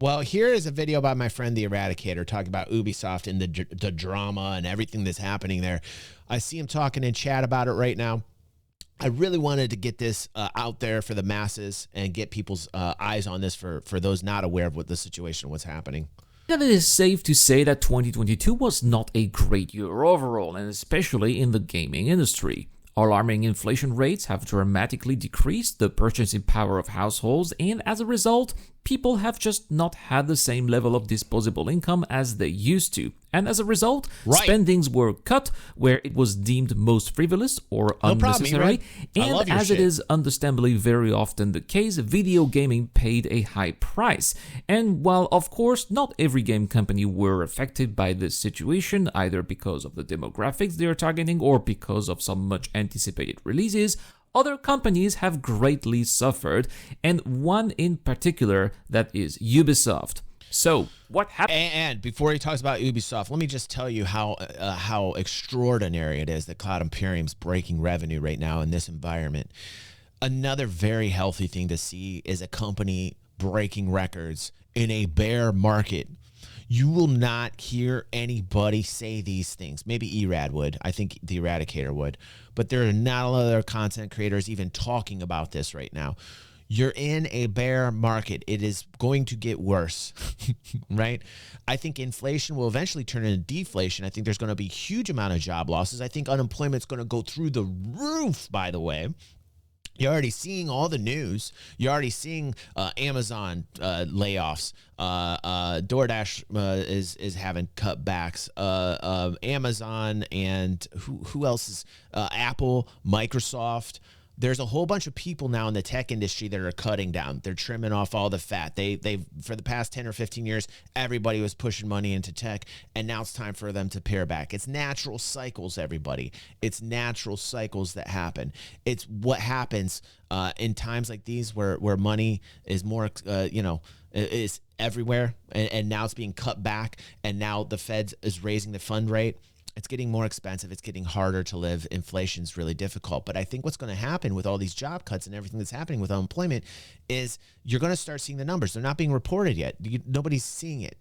Well, here is a video by my friend the Eradicator talking about UbiSoft and the drama and everything that's happening there. I see him talking in chat about it right now. I really wanted to get this out there for the masses and get people's eyes on this for those not aware of what the situation was happening. That it is safe to say that 2022 was not a great year overall, and especially in the gaming industry. Alarming inflation rates have dramatically decreased the purchasing power of households, and as a result, people have just not had the same level of disposable income as they used to. And as a result, spendings were cut where it was deemed most frivolous or unnecessary. And as it is understandably very often the case, video gaming paid a high price. And while, of course, not every game company were affected by this situation, either because of the demographics they are targeting or because of some much anticipated releases, other companies have greatly suffered, and one in particular, that is UbiSoft. So, what happened? And before he talks about Ubisoft, let me just tell you how extraordinary it is that Cloud Imperium's breaking revenue right now in this environment. Another very healthy thing to see is a company breaking records in a bear market. You will not hear anybody say these things. Maybe Erad would. I think the Eradicator would. But there are not a lot of other content creators even talking about this right now. You're in a bear market. It is going to get worse, right? I think inflation will eventually turn into deflation. I think there's going to be a huge amount of job losses. I think unemployment's going to go through the roof, by the way. You're already seeing all the news. You're already seeing Amazon layoffs. DoorDash is having cutbacks. Amazon and who else is Apple, Microsoft. There's a whole bunch of people now in the tech industry that are cutting down. They're trimming off all the fat. They've for the past 10 or 15 years, everybody was pushing money into tech, and now it's time for them to pare back. It's natural cycles, everybody. It's natural cycles that happen. It's what happens in times like these where money is more, is everywhere, and now it's being cut back, and now the Fed is raising the fund rate. It's getting more expensive. It's getting harder to live. Inflation's really difficult. But I think what's going to happen with all these job cuts and everything that's happening with unemployment is you're going to start seeing the numbers. They're not being reported yet. Nobody's seeing it.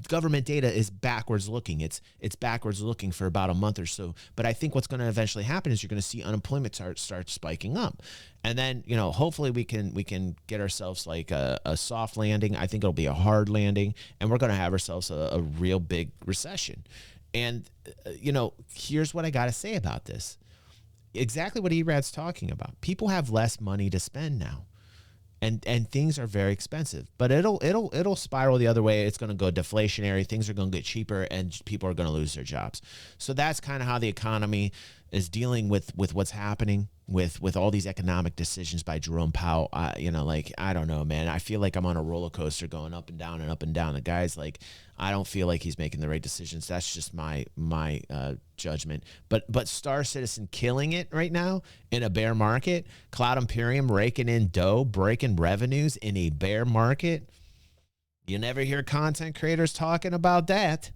Government data is backwards looking. It's backwards looking for about a month or so. But I think what's going to eventually happen is you're going to see unemployment start spiking up. And then, hopefully we can get ourselves like a soft landing. I think it'll be a hard landing, and we're going to have ourselves a real big recession. And, here's what I got to say about this. Exactly what Erad's talking about. People have less money to spend now. And things are very expensive. But it'll spiral the other way. It's going to go deflationary. Things are going to get cheaper, and people are going to lose their jobs. So that's kind of how the economy is dealing with what's happening with all these economic decisions by Jerome Powell. I don't know, man. I feel like I'm on a roller coaster going up and down and up and down. The guy's like, I don't feel like he's making the right decisions. That's just my judgment. But Star Citizen killing it right now in a bear market. Cloud Imperium raking in dough, breaking revenues in a bear market. You never hear content creators talking about that.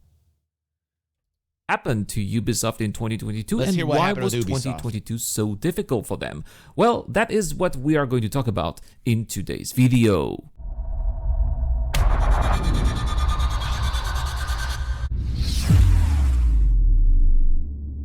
Happened to Ubisoft in 2022, Let's hear and what why happened was with Ubisoft. 2022 so difficult for them? Well, that is what we are going to talk about in today's video.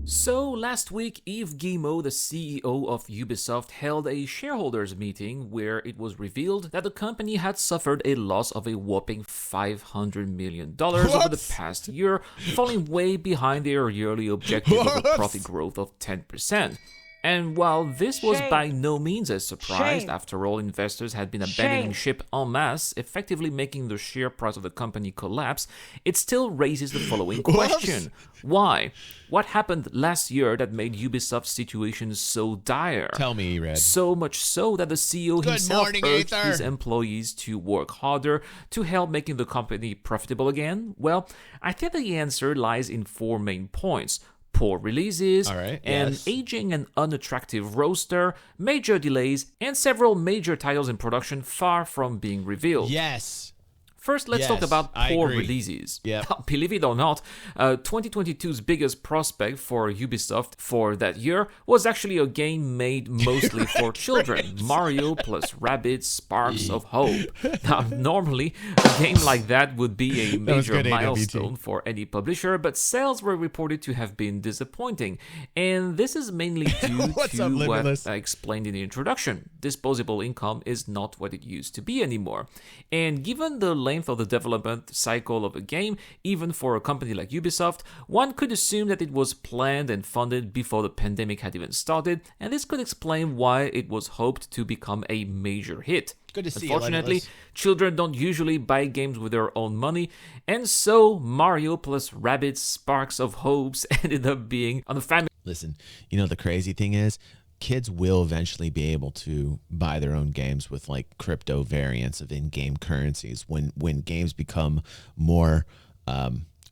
So, last week, Yves Guillemot, the CEO of Ubisoft, held a shareholders meeting where it was revealed that the company had suffered a loss of a whopping $500 million over the past year, falling way behind their yearly objective of a profit growth of 10%. And while this was by no means a surprise, after all, investors had been abandoning ship en masse, effectively making the share price of the company collapse, it still raises the following question. Why? What happened last year that made Ubisoft's situation so dire? Tell me, Erad. So much so that the CEO himself urged his employees to work harder to help making the company profitable again? Well, I think the answer lies in 4 main points. Poor releases, an aging and unattractive roster, major delays, and several major titles in production far from being revealed. Yes. First, let's talk Yes, about I poor agree. releases. Yep. Believe it or not, 2022's biggest prospect for Ubisoft for that year was actually a game made mostly for children, Mario plus Rabbids Sparks of Hope. Now, normally, a game like that would be a That was major good, AWT. milestone for any publisher, but sales were reported to have been disappointing. And this is mainly due What's to up, what Limitless? I explained in the introduction. Disposable income is not what it used to be anymore. And given the length of the development cycle of a game, even for a company like Ubisoft, one could assume that it was planned and funded before the pandemic had even started, and this could explain why it was hoped to become a major hit. Good to see you, Unfortunately, Limitless. children don't usually buy games with their own money, and so Mario plus Rabbids Sparks of Hopes ended up being on the family. Listen, you know, the crazy thing is, kids will eventually be able to buy their own games with like crypto variants of in-game currencies when games become more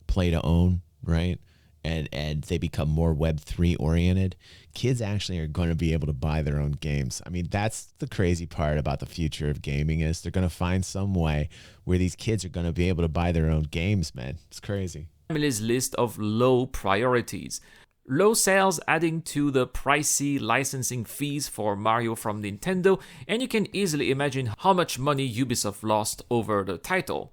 play to own, right? And they become more Web3 oriented. Kids actually are going to be able to buy their own games. I mean, that's the crazy part about the future of gaming is they're going to find some way where these kids are going to be able to buy their own games, man. It's crazy. Family's list of low priorities. Low sales adding to the pricey licensing fees for Mario from Nintendo, and you can easily imagine how much money Ubisoft lost over the title.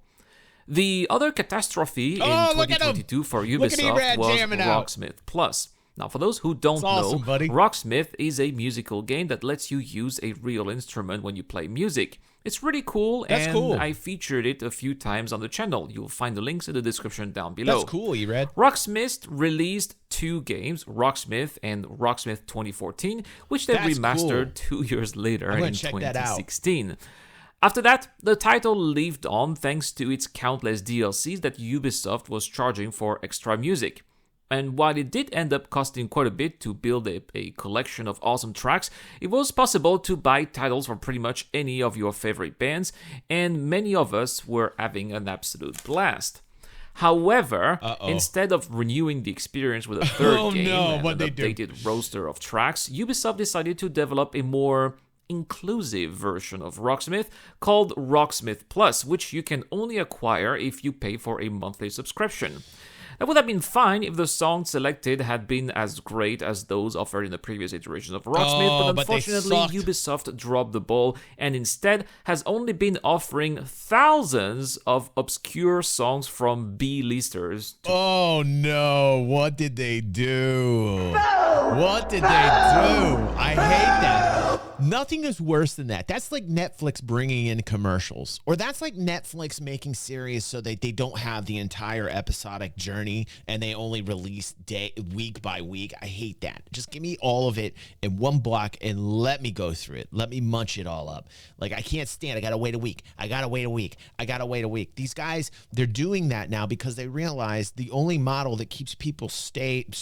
The other catastrophe in look at 2022 for Look at Ubisoft E-Rad was jamming out. Rocksmith Plus. Now, for those who don't awesome, know, buddy. Rocksmith is a musical game that lets you use a real instrument when you play music. It's really cool, That's and cool. I featured it a few times on the channel. You'll find the links in the description down below. That's cool, E-Red. Rocksmith released two games, Rocksmith and Rocksmith 2014, which they That's remastered 2 years later I'm gonna in check that out. 2016. After that, the title lived on thanks to its countless DLCs that Ubisoft was charging for extra music. And while it did end up costing quite a bit to build a collection of awesome tracks, it was possible to buy titles from pretty much any of your favorite bands, and many of us were having an absolute blast. However, instead of renewing the experience with a third game and what'd an they do? updated roster of tracks, Ubisoft decided to develop a more inclusive version of Rocksmith called Rocksmith Plus, which you can only acquire if you pay for a monthly subscription. That would have been fine if the songs selected had been as great as those offered in the previous iterations of Rocksmith, but but they unfortunately sucked. Ubisoft dropped the ball and instead has only been offering thousands of obscure songs from B-listers. Oh no, what did they do? What did they do? I hate that. Nothing is worse than that. That's like Netflix bringing in commercials, or that's like Netflix making series so that they don't have the entire episodic journey and they only release week by week. I hate that. Just give me all of it in one block and let me go through it. Let me munch it all up. Like, I can't stand. I gotta wait a week. I gotta wait a week. I gotta wait a week. These guys, they're doing that now because they realize the only model that keeps people sitting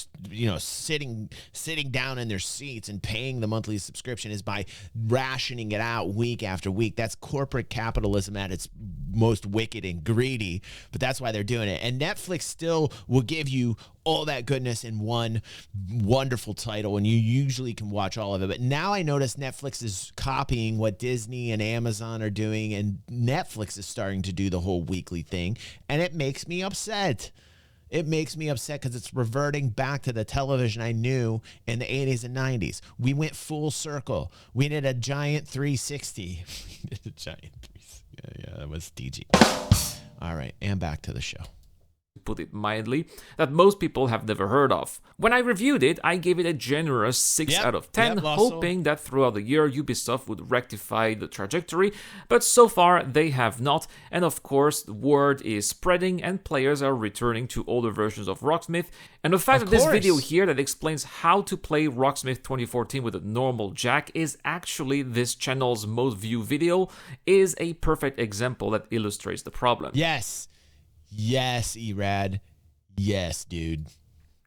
down in their seats and paying the monthly subscription is by rationing it out week after week. That's corporate capitalism at its most wicked and greedy, but that's why they're doing it. And Netflix still will give you all that goodness in one wonderful title, and you usually can watch all of it. But now I notice Netflix is copying what Disney and Amazon are doing, and Netflix is starting to do the whole weekly thing, and it makes me upset. It makes me upset because it's reverting back to the television I knew in the 80s and 90s. We went full circle. We did a giant 360. We did a giant 360. Yeah, that was DG. All right, and back to the show. Put it mildly, that most people have never heard of. When I reviewed it, I gave it a generous 6 out of 10, hoping that throughout the year Ubisoft would rectify the trajectory, but so far they have not, and of course the word is spreading and players are returning to older versions of Rocksmith, and the fact that this video here that explains how to play Rocksmith 2014 with a normal jack is actually this channel's most viewed video is a perfect example that illustrates the problem. Yes, E-Rad. Yes, dude.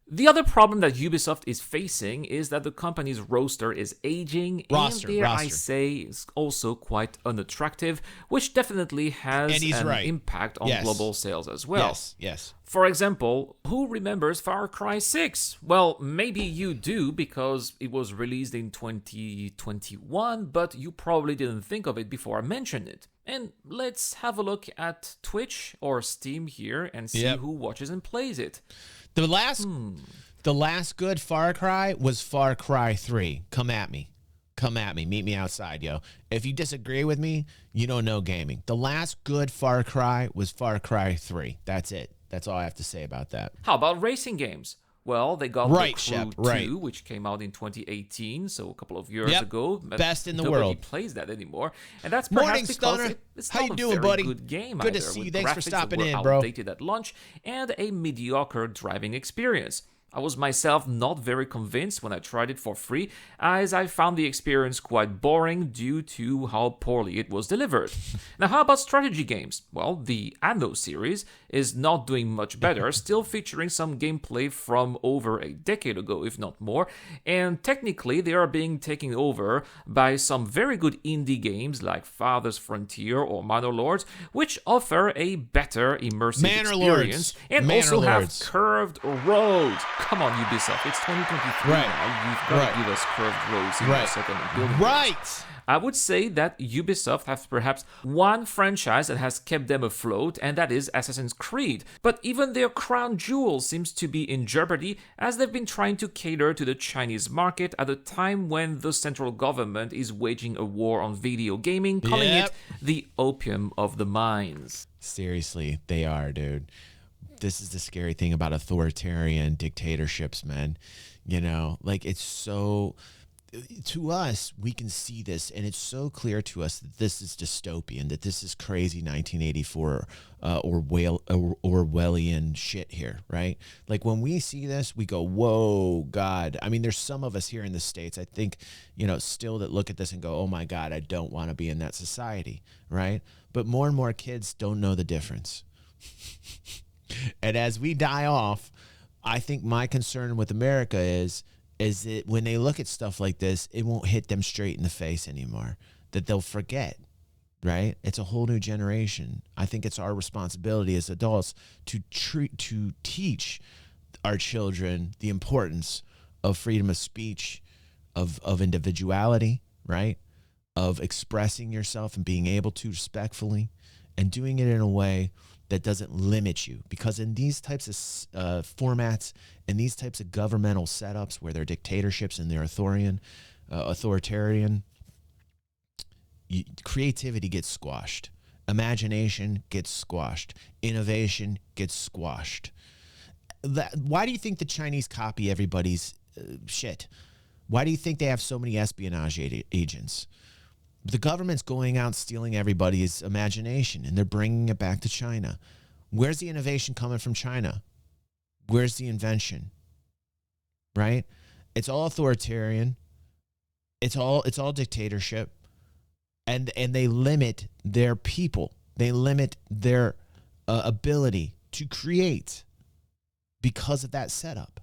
The other problem that Ubisoft is facing is that the company's roster is aging, and dare I say, is also quite unattractive, which definitely has an impact on global sales as well. Yes. For example, who remembers Far Cry 6? Well, maybe you do because it was released in 2021, but you probably didn't think of it before I mentioned it. And let's have a look at Twitch or Steam here and see who watches and plays it. The last good Far Cry was Far Cry 3. Come at me. Meet me outside, yo. If you disagree with me, you don't know gaming. The last good Far Cry was Far Cry 3. That's it. That's all I have to say about that. How about racing games? Well, they got The Crew 2, which came out in 2018, so a couple of years ago. Best in the world. Nobody plays that anymore. And that's perhaps because it's not a very good game Good either, to see you. with Thanks for graphics stopping that were in, bro. outdated at launch and a mediocre driving experience. I was myself not very convinced when I tried it for free, as I found the experience quite boring due to how poorly it was delivered. Now, how about strategy games? Well, the Anno series is not doing much better, still featuring some gameplay from over a decade ago, if not more, and technically they are being taken over by some very good indie games like Father's Frontier or Manor Lords, which offer a better immersive experience and also have curved roads. Come on, Ubisoft. It's 2023 now. You've got to give us curved roads in your second building. Right. I would say that Ubisoft has perhaps one franchise that has kept them afloat, and that is Assassin's Creed. But even their crown jewel seems to be in jeopardy, as they've been trying to cater to the Chinese market at a time when the central government is waging a war on video gaming, calling it the opium of the minds. Seriously, they are, dude. This is the scary thing about authoritarian dictatorships, man. You know, like it's so... To us, we can see this, and it's so clear to us that this is dystopian, that this is crazy 1984 Orwellian shit here, right? Like when we see this, we go, whoa, God. I mean, there's some of us here in the States, I think, you know, still that look at this and go, oh my God, I don't want to be in that society, right? But more and more kids don't know the difference. And as we die off, I think my concern with America is that when they look at stuff like this, it won't hit them straight in the face anymore, that they'll forget, right? It's a whole new generation. I think it's our responsibility as adults to teach our children the importance of freedom of speech, of individuality, right? Of expressing yourself and being able to respectfully and doing it in a way that doesn't limit you, because in these types of formats and these types of governmental setups where they're dictatorships and they're authoritarian, creativity gets squashed, imagination gets squashed, innovation gets squashed. Why do you think the Chinese copy everybody's shit? Why do you think they have so many espionage agents? The government's going out stealing everybody's imagination, and they're bringing it back to China. Where's the innovation coming from China? Where's the invention? Right? It's all authoritarian. It's all dictatorship, and they limit their people. They limit their ability to create because of that setup.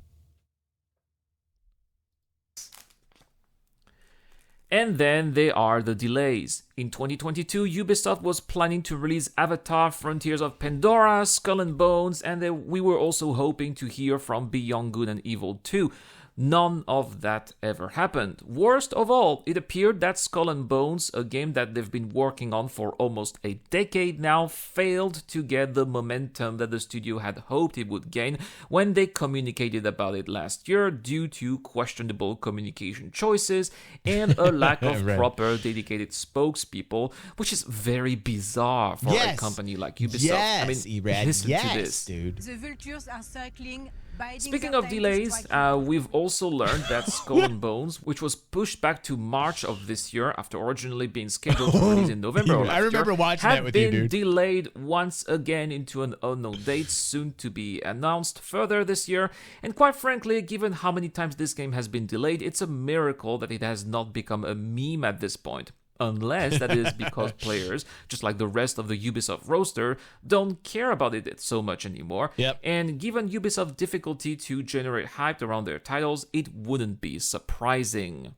And then there are the delays. In 2022, Ubisoft was planning to release Avatar: Frontiers of Pandora, Skull and Bones, and we were also hoping to hear from Beyond Good and Evil 2. None of that ever happened. Worst of all, it appeared that Skull and Bones, a game that they've been working on for almost a decade now, failed to get the momentum that the studio had hoped it would gain when they communicated about it last year due to questionable communication choices and a lack of proper dedicated spokespeople, which is very bizarre for a company like Ubisoft. Yes, I mean, listen to this. Dude. The vultures are circling. Speaking of delays, we've also learned that Skull and Bones, which was pushed back to March of this year after originally being scheduled to release in November of last year, I remember watching that with you, dude. Had been delayed once again into an unknown date, soon to be announced further this year. And quite frankly, given how many times this game has been delayed, it's a miracle that it has not become a meme at this point. Unless that is because players, just like the rest of the Ubisoft roster, don't care about it so much anymore. Yep. And given Ubisoft's difficulty to generate hype around their titles, it wouldn't be surprising.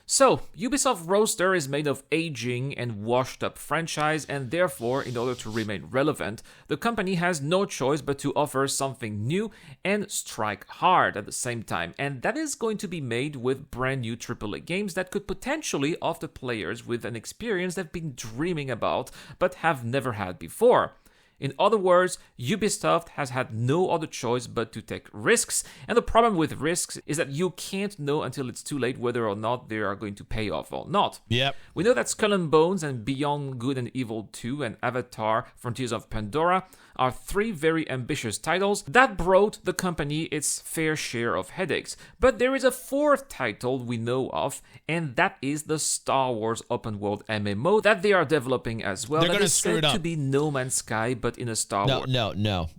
So, Ubisoft roster is made of aging and washed-up franchise, and therefore, in order to remain relevant, the company has no choice but to offer something new and strike hard at the same time. And that is going to be made with brand new AAA games that could potentially offer players with an experience they've been dreaming about but have never had before. In other words, Ubisoft has had no other choice but to take risks, and the problem with risks is that you can't know until it's too late whether or not they are going to pay off or not. Yep. We know that Skull and Bones and Beyond Good and Evil 2 and Avatar Frontiers of Pandora are three very ambitious titles that brought the company its fair share of headaches. But there is a fourth title we know of, and that is the Star Wars open world MMO that they are developing as well. They're going to screw it up. to be No Man's Sky, but in a Star Wars. No.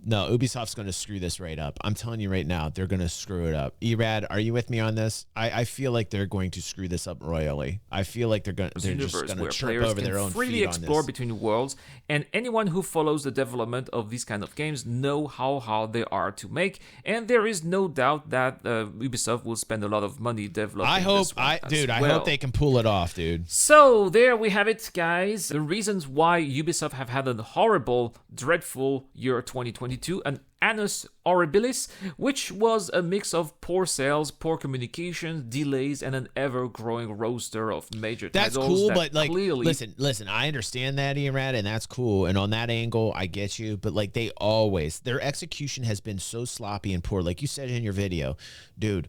Ubisoft's going to screw this right up. I'm telling you right now, they're going to screw it up. Erad, are you with me on this? I feel like they're going to screw this up royally. I feel like they're just going to trip over their own freely feet on explore this. between worlds, and anyone who follows the development of these kind of games know how hard they are to make, and there is no doubt that Ubisoft will spend a lot of money developing I hope, this one I hope they can pull it off, dude. So there we have it, guys. The reasons why Ubisoft have had a horrible, dreadful year 2022, an annus horribilis, which was a mix of poor sales, poor communication, delays, and an ever-growing roster of major That's titles. cool, that but like, clearly... listen. I understand that, Erad, and that's cool. And on that angle, I get you. But like, their execution has been so sloppy and poor. Like you said in your video, dude,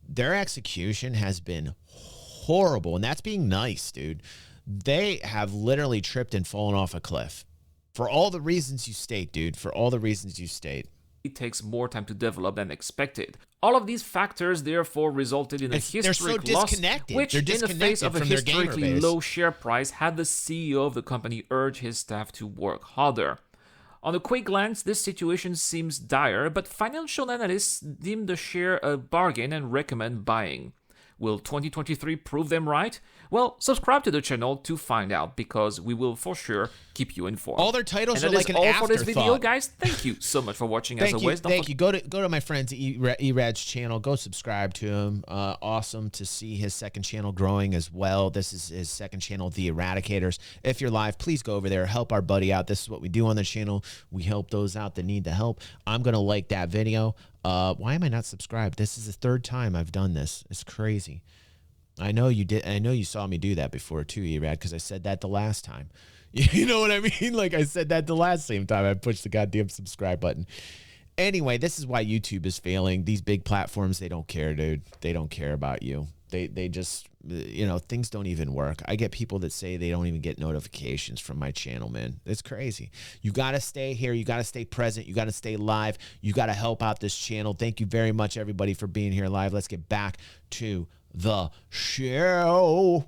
their execution has been horrible, and that's being nice, dude. They have literally tripped and fallen off a cliff. For all the reasons you state, dude. For all the reasons you state. It takes more time to develop than expected. All of these factors therefore resulted in a historic loss, which in the face of a historically low share price had the CEO of the company urge his staff to work harder. On a quick glance, this situation seems dire, but financial analysts deem the share a bargain and recommend buying. Will 2023 prove them right? Well, subscribe to the channel to find out, because we will for sure keep you informed. All their titles are like an afterthought. For this video, afterthought. Guys. Thank you so much for watching. As always, thank you. Go to my friend's Erad's channel. Go subscribe to him. Awesome to see his second channel growing as well. This is his second channel, The Eradicators. If you're live, please go over there. Help our buddy out. This is what we do on the channel. We help those out that need the help. I'm going to like that video. Why am I not subscribed? This is the third time I've done this. It's crazy. I know you did. I know you saw me do that before too, Erad, because I said that the last time. You know what I mean? Like I said that the last same time I pushed the goddamn subscribe button. Anyway, this is why YouTube is failing. These big platforms, they don't care, dude. They don't care about you. They just, you know, things don't even work. I get people that say they don't even get notifications from my channel, man. It's crazy. You got to stay here. You got to stay present. You got to stay live. You got to help out this channel. Thank you very much, everybody, for being here live. Let's get back to the show.